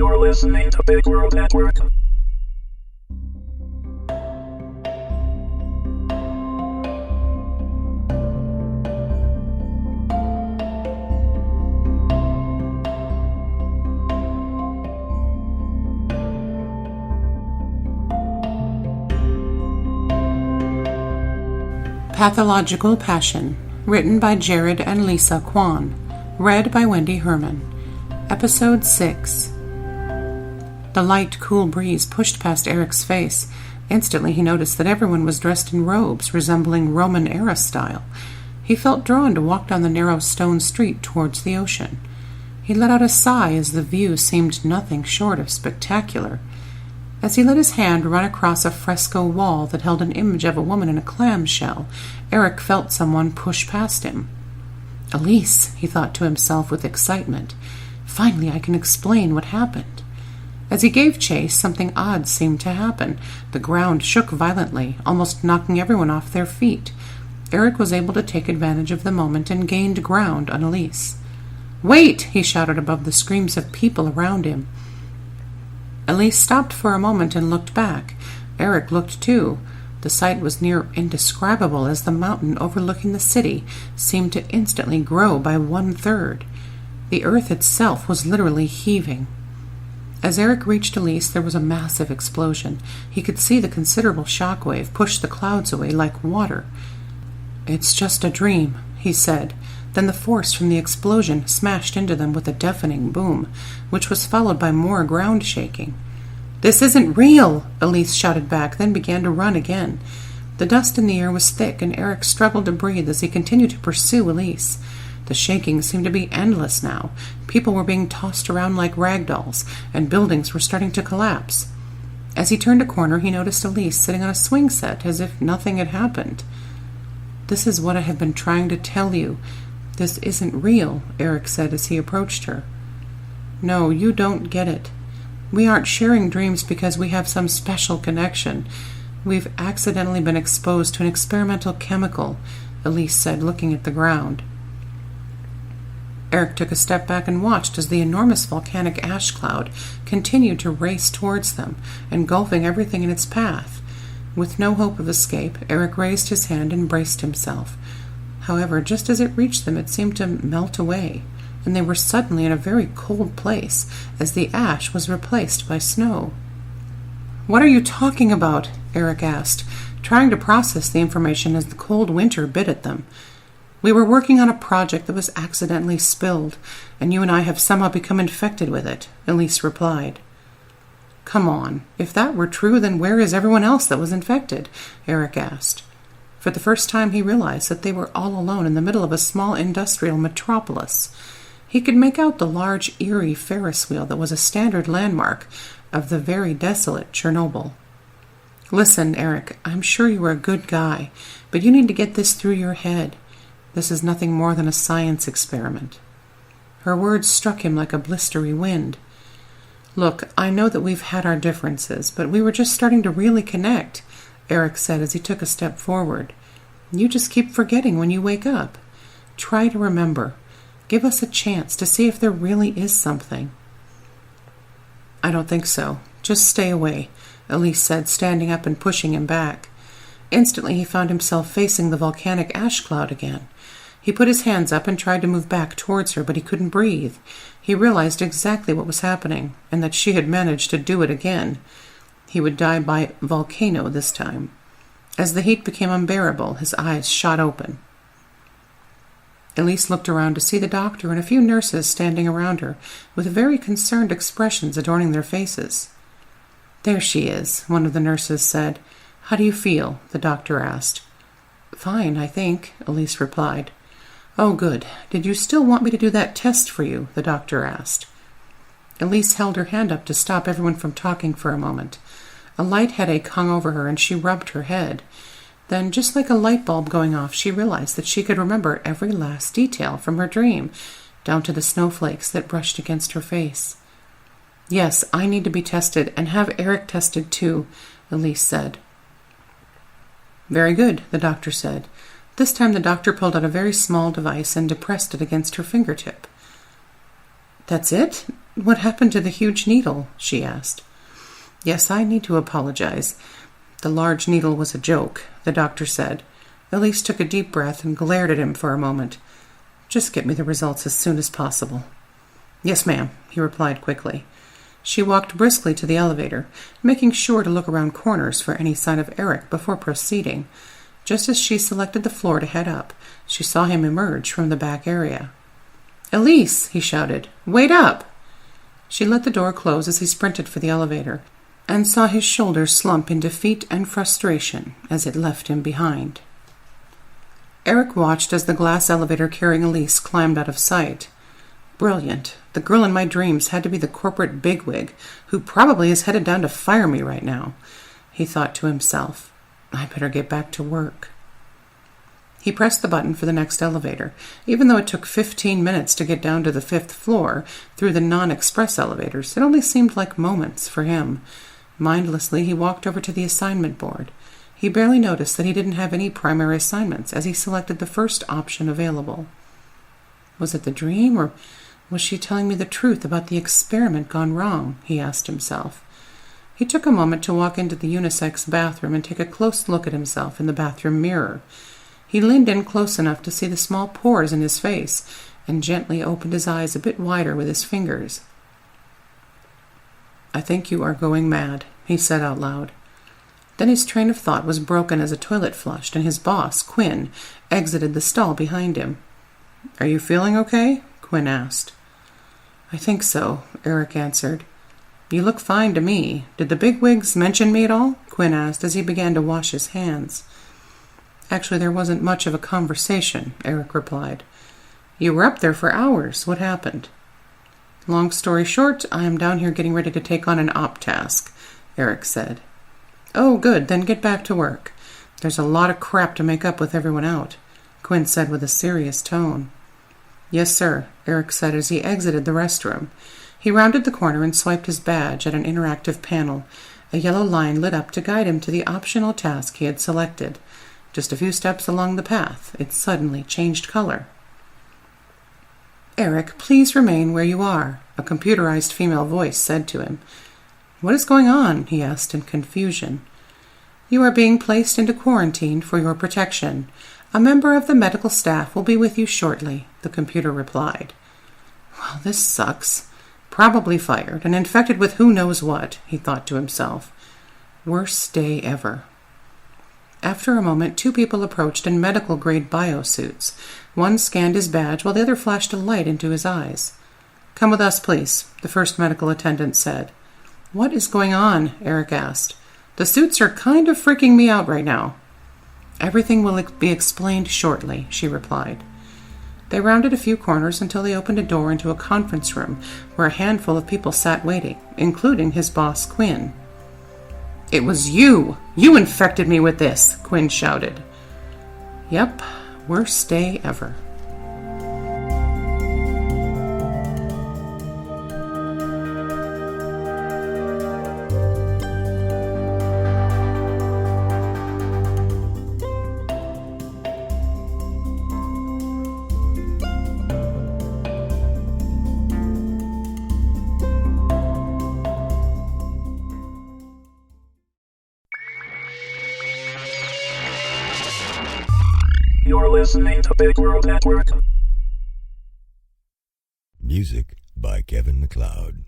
You're listening to Big World Network. Pathological Passion, written by Jared and Lisa Kwan, read by Wendy Herman. Episode 6. The light, cool breeze pushed past Eric's face. Instantly he noticed that everyone was dressed in robes resembling Roman era style. He felt drawn to walk down the narrow stone street towards the ocean. He let out a sigh as the view seemed nothing short of spectacular. As he let his hand run across a fresco wall that held an image of a woman in a clamshell, Eric felt someone push past him. Elise, he thought to himself with excitement. Finally I can explain what happened. As he gave chase, something odd seemed to happen. The ground shook violently, almost knocking everyone off their feet. Eric was able to take advantage of the moment and gained ground on Elise. "Wait!" he shouted above the screams of people around him. Elise stopped for a moment and looked back. Eric looked too. The sight was near indescribable as the mountain overlooking the city seemed to instantly grow by 1/3. The earth itself was literally heaving. As Eric reached Elise, there was a massive explosion. He could see the considerable shockwave push the clouds away like water. "It's just a dream," he said. Then the force from the explosion smashed into them with a deafening boom, which was followed by more ground shaking. "This isn't real!" Elise shouted back, then began to run again. The dust in the air was thick, and Eric struggled to breathe as he continued to pursue Elise. The shaking seemed to be endless now. People were being tossed around like rag dolls, and buildings were starting to collapse. As he turned a corner, he noticed Elise sitting on a swing set as if nothing had happened. "This is what I have been trying to tell you. This isn't real," Eric said as he approached her. "No, you don't get it. We aren't sharing dreams because we have some special connection. We've accidentally been exposed to an experimental chemical," Elise said, looking at the ground. Eric took a step back and watched as the enormous volcanic ash cloud continued to race towards them, engulfing everything in its path. With no hope of escape, Eric raised his hand and braced himself. However, just as it reached them, it seemed to melt away, and they were suddenly in a very cold place as the ash was replaced by snow. "What are you talking about?" Eric asked, trying to process the information as the cold winter bit at them. "We were working on a project that was accidentally spilled, and you and I have somehow become infected with it," Elise replied. "Come on. If that were true, then where is everyone else that was infected?" Eric asked. For the first time he realized that they were all alone in the middle of a small industrial metropolis. He could make out the large, eerie Ferris wheel that was a standard landmark of the very desolate Chernobyl. "Listen, Eric, I'm sure you are a good guy, but you need to get this through your head. This is nothing more than a science experiment." Her words struck him like a blistery wind. "Look, I know that we've had our differences, but we were just starting to really connect," Eric said as he took a step forward. "You just keep forgetting when you wake up. Try to remember. Give us a chance to see if there really is something." "I don't think so. Just stay away," Elise said, standing up and pushing him back. Instantly he found himself facing the volcanic ash cloud again. He put his hands up and tried to move back towards her, but he couldn't breathe. He realized exactly what was happening, and that she had managed to do it again. He would die by volcano this time. As the heat became unbearable, his eyes shot open. Elise looked around to see the doctor and a few nurses standing around her, with very concerned expressions adorning their faces. "There she is," one of the nurses said. "How do you feel?" the doctor asked. "Fine, I think," Elise replied. "Oh, good. Did you still want me to do that test for you?" the doctor asked. Elise held her hand up to stop everyone from talking for a moment. A light headache hung over her, and she rubbed her head. Then, just like a light bulb going off, she realized that she could remember every last detail from her dream, down to the snowflakes that brushed against her face. "Yes, I need to be tested, and have Eric tested too," Elise said. "Very good," the doctor said. This time the doctor pulled out a very small device and depressed it against her fingertip. "That's it?" What happened to the huge needle?" she asked. "Yes, I need to apologize. The large needle was a joke," the doctor said. Elise took a deep breath and glared at him for a moment. "Just get me the results as soon as possible." "Yes, ma'am," he replied quickly. She walked briskly to the elevator, making sure to look around corners for any sign of Eric before proceeding. Just as she selected the floor to head up, she saw him emerge from the back area. "Elise!" he shouted. "Wait up!" She let the door close as he sprinted for the elevator, and saw his shoulders slump in defeat and frustration as it left him behind. Eric watched as the glass elevator carrying Elise climbed out of sight. Brilliant. The girl in my dreams had to be the corporate bigwig, who probably is headed down to fire me right now, he thought to himself. I better get back to work. He pressed the button for the next elevator. Even though it took 15 minutes to get down to the 5th floor through the non-express elevators, it only seemed like moments for him. Mindlessly, he walked over to the assignment board. He barely noticed that he didn't have any primary assignments as he selected the first option available. Was it the dream, or was she telling me the truth about the experiment gone wrong? He asked himself. He took a moment to walk into the unisex bathroom and take a close look at himself in the bathroom mirror. He leaned in close enough to see the small pores in his face and gently opened his eyes a bit wider with his fingers. "I think you are going mad," he said out loud. Then his train of thought was broken as a toilet flushed and his boss, Quinn, exited the stall behind him. "Are you feeling okay?" Quinn asked. "I think so," Eric answered. "You look fine to me. Did the bigwigs mention me at all?" Quinn asked as he began to wash his hands. "Actually, there wasn't much of a conversation," Eric replied. "You were up there for hours. What happened?" "Long story short, I am down here getting ready to take on an op task," Eric said. "Oh, good. Then get back to work. There's a lot of crap to make up with everyone out," Quinn said with a serious tone. "Yes, sir," Eric said as he exited the restroom. He rounded the corner and swiped his badge at an interactive panel. A yellow line lit up to guide him to the optional task he had selected. Just a few steps along the path, it suddenly changed color. "Eric, please remain where you are," a computerized female voice said to him. "What is going on?" he asked in confusion. "You are being placed into quarantine for your protection. A member of the medical staff will be with you shortly," the computer replied. "Well, this sucks. Probably fired and infected with who knows what," he thought to himself. Worst day ever. After a moment, 2 people approached in medical-grade biosuits. One scanned his badge while the other flashed a light into his eyes. "Come with us, please," the first medical attendant said. "What is going on?" Eric asked. "The suits are kind of freaking me out right now." "Everything will be explained shortly," she replied. They rounded a few corners until they opened a door into a conference room where a handful of people sat waiting, including his boss, Quinn. "It was you! You infected me with this!" Quinn shouted. Yep, worst day ever. You're listening to Big World Network. Music by Kevin MacLeod.